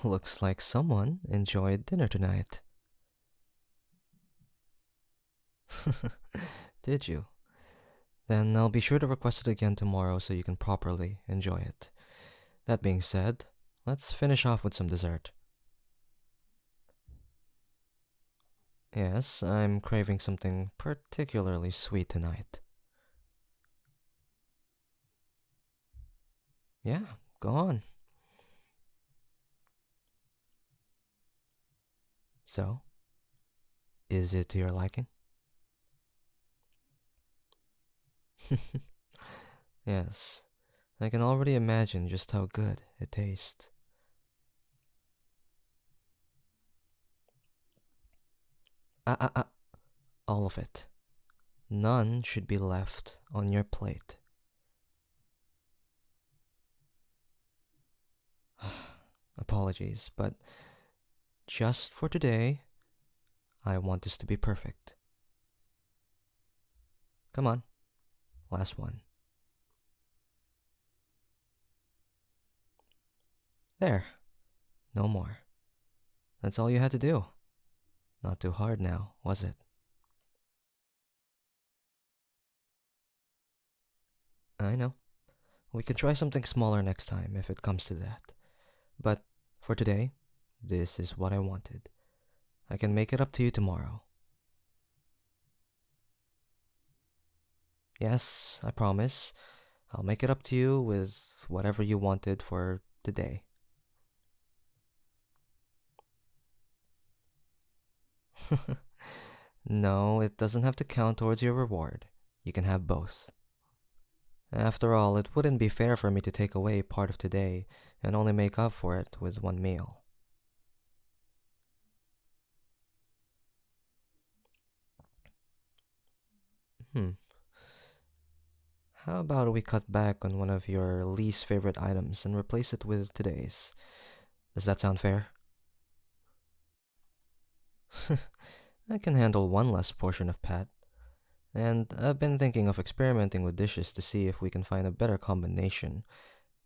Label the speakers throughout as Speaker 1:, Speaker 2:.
Speaker 1: Looks like someone enjoyed dinner tonight. Did you? Then I'll be sure to request it again tomorrow so you can properly enjoy it. That being said, let's finish off with some dessert. Yes, I'm craving something particularly sweet tonight. Yeah, go on. So, is it to your liking? Yes, I can already imagine just how good it tastes. Ah, ah, ah, all of it. None should be left on your plate. Apologies, but just for today, I want this to be perfect. Come on, last one. There, no more. That's all you had to do. Not too hard now, was it? I know. We can try something smaller next time if it comes to that. But for today, this is what I wanted. I can make it up to you tomorrow. Yes, I promise. I'll make it up to you with whatever you wanted for today. No, it doesn't have to count towards your reward. You can have both. After all, it wouldn't be fair for me to take away part of today and only make up for it with one meal. Hmm. How about we cut back on one of your least favorite items and replace it with today's? Does that sound fair? I can handle one less portion of Pat, and I've been thinking of experimenting with dishes to see if we can find a better combination,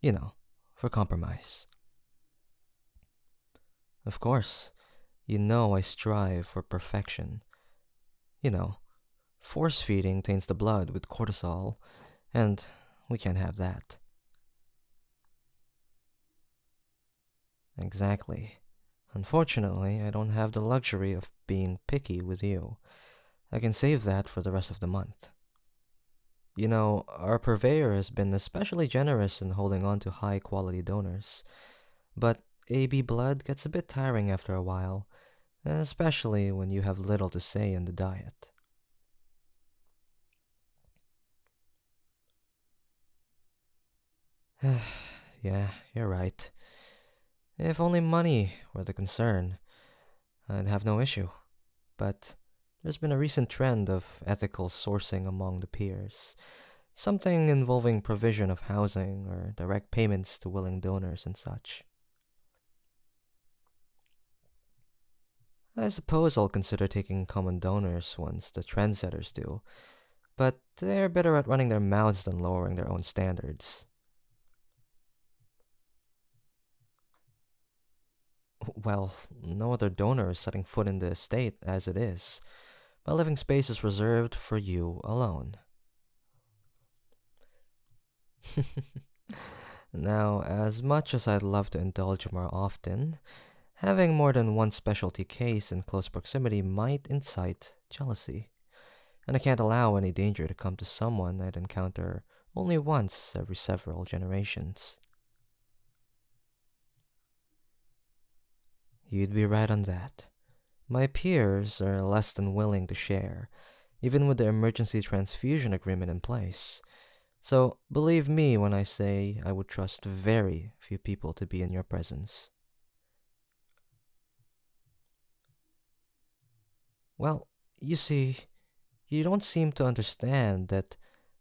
Speaker 1: you know, for compromise. Of course, you know I strive for perfection. You know, force feeding taints the blood with cortisol, and we can't have that. Exactly. Unfortunately, I don't have the luxury of being picky with you. I can save that for the rest of the month. You know, our purveyor has been especially generous in holding on to high quality donors, but AB blood gets a bit tiring after a while, especially when you have little to say in the diet. Yeah, you're right. If only money were the concern, I'd have no issue. But there's been a recent trend of ethical sourcing among the peers, something involving provision of housing or direct payments to willing donors and such. I suppose I'll consider taking common donors once the trendsetters do, but they're better at running their mouths than lowering their own standards. Well, no other donor is setting foot in the estate as it is. My living space is reserved for you alone. Now, as much as I'd love to indulge more often, having more than one specialty case in close proximity might incite jealousy, and I can't allow any danger to come to someone I'd encounter only once every several generations. You'd be right on that. My peers are less than willing to share, even with the emergency transfusion agreement in place. So, believe me when I say I would trust very few people to be in your presence. Well, you see, you don't seem to understand that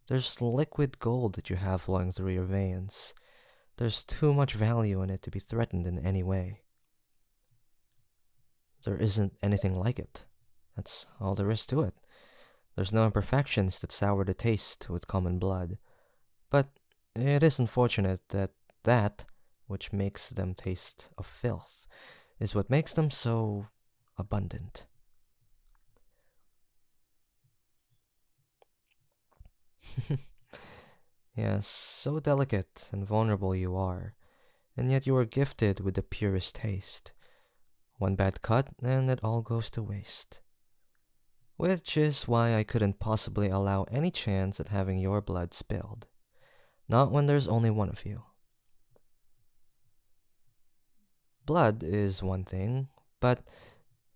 Speaker 1: there's liquid gold that you have flowing through your veins. There's too much value in it to be threatened in any way. There isn't anything like it. That's all there is to it. There's no imperfections that sour the taste with common blood. But it is unfortunate that which makes them taste of filth, is what makes them so abundant. Yes, so delicate and vulnerable you are, and yet you are gifted with the purest taste. One bad cut, and it all goes to waste. Which is why I couldn't possibly allow any chance at having your blood spilled. Not when there's only one of you. Blood is one thing, but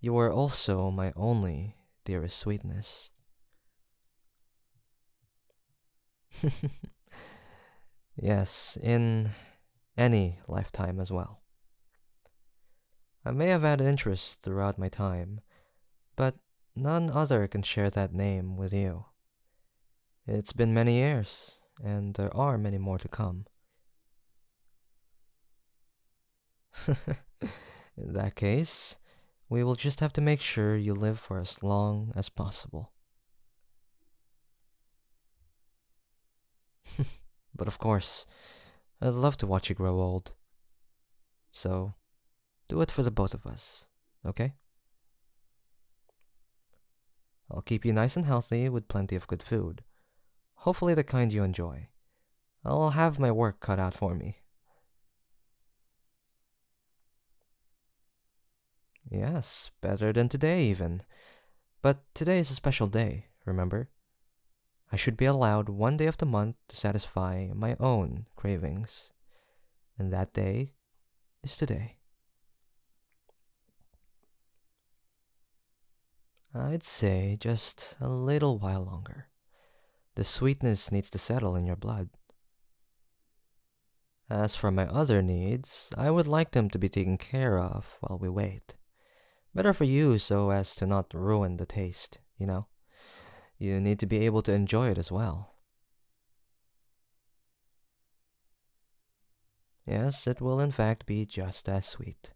Speaker 1: you are also my only dearest sweetness. Yes, in any lifetime as well. I may have had interest throughout my time, but none other can share that name with you. It's been many years, and there are many more to come. In that case, we will just have to make sure you live for as long as possible. But of course, I'd love to watch you grow old. So, do it for the both of us, okay? I'll keep you nice and healthy with plenty of good food. Hopefully, the kind you enjoy. I'll have my work cut out for me. Yes, better than today, even. But today is a special day, remember? I should be allowed one day of the month to satisfy my own cravings. And that day is today. I'd say just a little while longer. The sweetness needs to settle in your blood. As for my other needs, I would like them to be taken care of while we wait. Better for you so as to not ruin the taste, you know? You need to be able to enjoy it as well. Yes, it will in fact be just as sweet.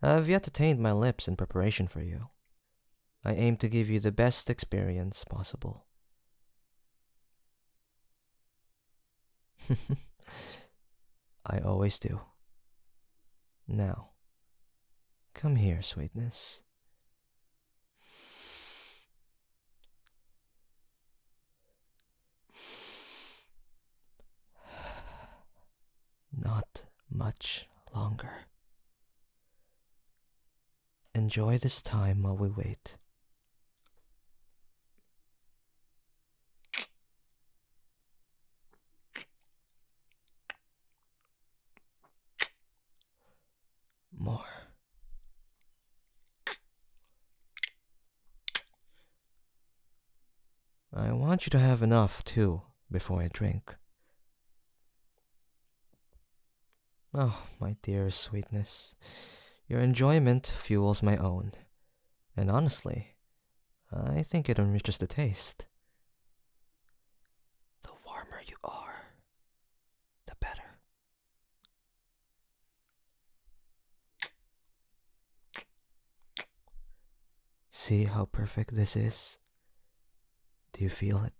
Speaker 1: I've yet to taint my lips in preparation for you. I aim to give you the best experience possible. I always do. Now, come here, sweetness. Not much longer. Enjoy this time while we wait. More. I want you to have enough, too, before I drink. Oh, my dear sweetness. Your enjoyment fuels my own. And honestly, I think it enriches the taste. The warmer you are, the better. See how perfect this is? Do you feel it?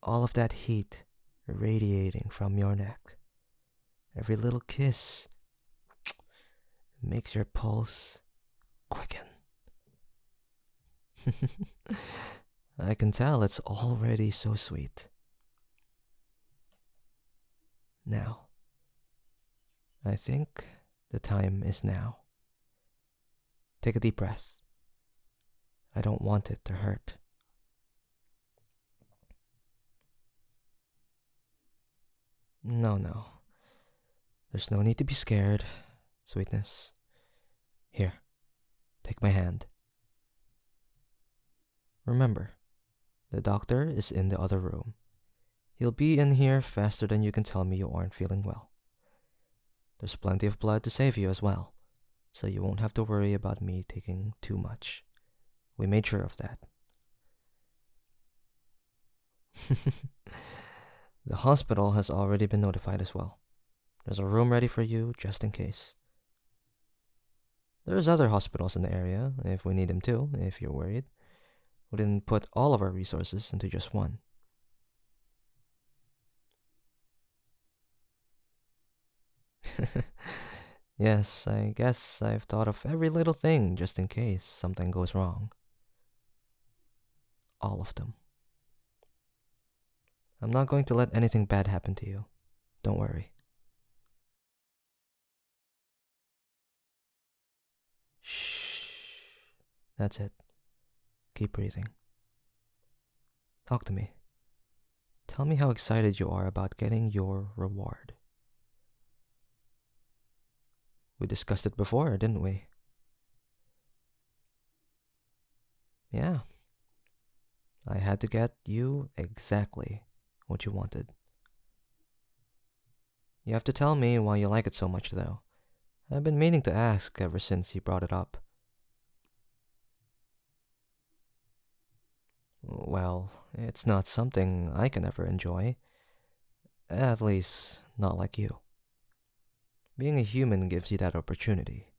Speaker 1: All of that heat radiating from your neck. Every little kiss makes your pulse quicken. I can tell it's already so sweet. Now, I think the time is now. Take a deep breath. I don't want it to hurt. No, no. There's no need to be scared, sweetness. Here, take my hand. Remember, the doctor is in the other room. He'll be in here faster than you can tell me you aren't feeling well. There's plenty of blood to save you as well, so you won't have to worry about me taking too much. We made sure of that. The hospital has already been notified as well. There's a room ready for you just in case. There's other hospitals in the area if we need them too, if you're worried. We didn't put all of our resources into just one. Yes, I guess I've thought of every little thing just in case something goes wrong. All of them. I'm not going to let anything bad happen to you. Don't worry. Shh. That's it. Keep breathing. Talk to me. Tell me how excited you are about getting your reward. We discussed it before, didn't we? Yeah. I had to get you exactly what you wanted. You have to tell me why you like it so much, though. I've been meaning to ask ever since you brought it up. Well, it's not something I can ever enjoy. At least, not like you. Being a human gives you that opportunity.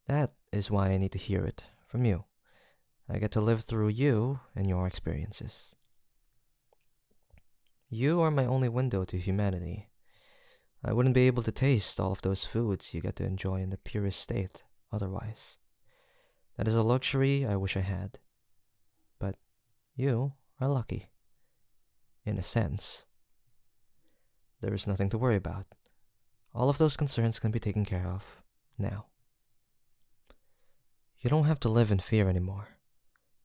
Speaker 1: That is why I need to hear it from you. I get to live through you and your experiences. You are my only window to humanity. I wouldn't be able to taste all of those foods you get to enjoy in the purest state otherwise. That is a luxury I wish I had. But you are lucky. In a sense. There is nothing to worry about. All of those concerns can be taken care of now. You don't have to live in fear anymore.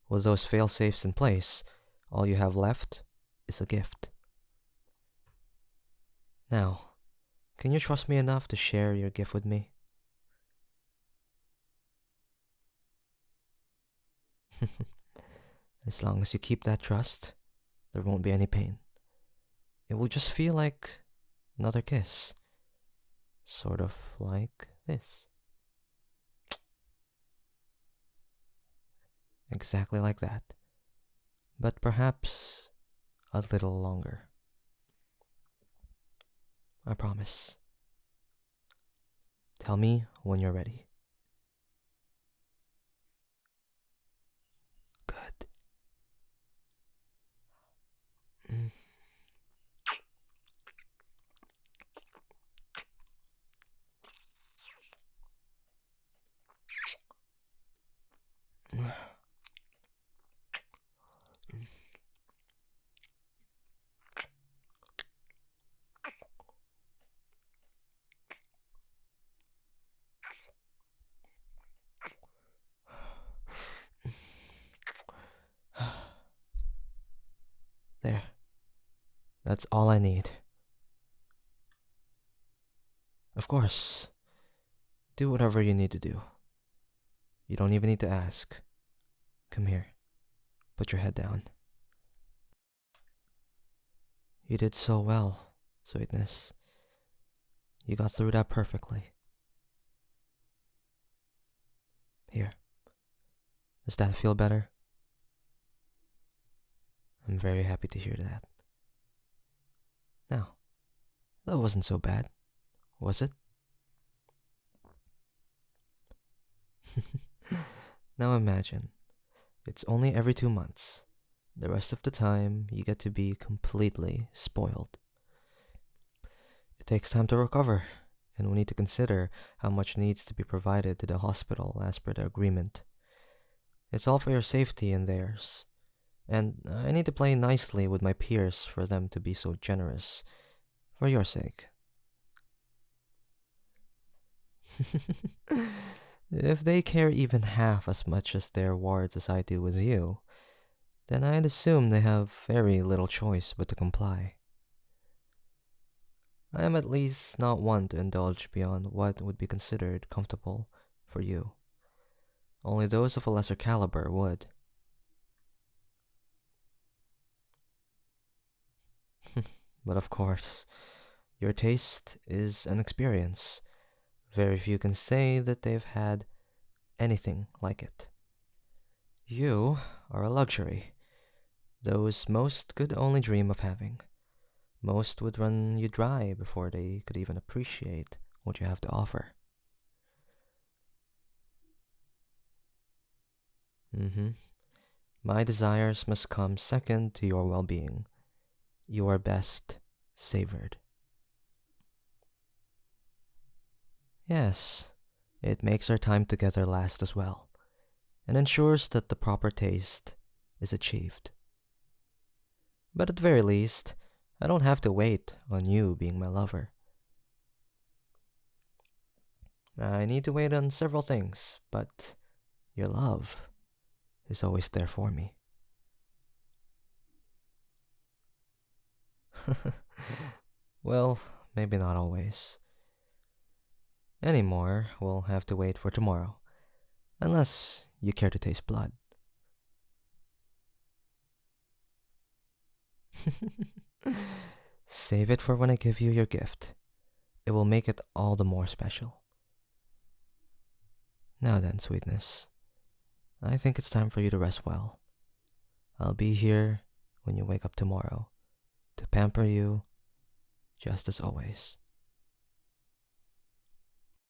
Speaker 1: With those fail-safes in place, all you have left is a gift. Now, can you trust me enough to share your gift with me? As long as you keep that trust, there won't be any pain. It will just feel like another kiss. Sort of like this. Exactly like that. But perhaps a little longer. I promise. Tell me when you're ready. Good. Mm. There. That's all I need. Of course. Do whatever you need to do. You don't even need to ask. Come here. Put your head down. You did so well, sweetness. You got through that perfectly. Here. Does that feel better? I'm very happy to hear that. Now, that wasn't so bad, was it? Now imagine, it's only every 2 months. The rest of the time, you get to be completely spoiled. It takes time to recover, and we need to consider how much needs to be provided to the hospital as per the agreement. It's all for your safety and theirs. And I need to play nicely with my peers for them to be so generous. For your sake. If they care even half as much as their wards as I do with you, then I'd assume they have very little choice but to comply. I am at least not one to indulge beyond what would be considered comfortable for you. Only those of a lesser caliber would. But of course, your taste is an experience. Very few can say that they've had anything like it. You are a luxury. Those most could only dream of having. Most would run you dry before they could even appreciate what you have to offer. Mm-hmm. My desires must come second to your well-being. You are best savored. Yes, it makes our time together last as well, and ensures that the proper taste is achieved. But at the very least, I don't have to wait on you being my lover. I need to wait on several things, but your love is always there for me. Well, maybe not always. Anymore, we'll have to wait for tomorrow, unless you care to taste blood. Save it for when I give you your gift. It will make it all the more special. Now then, sweetness, I think it's time for you to rest well. I'll be here when you wake up tomorrow to pamper you just as always.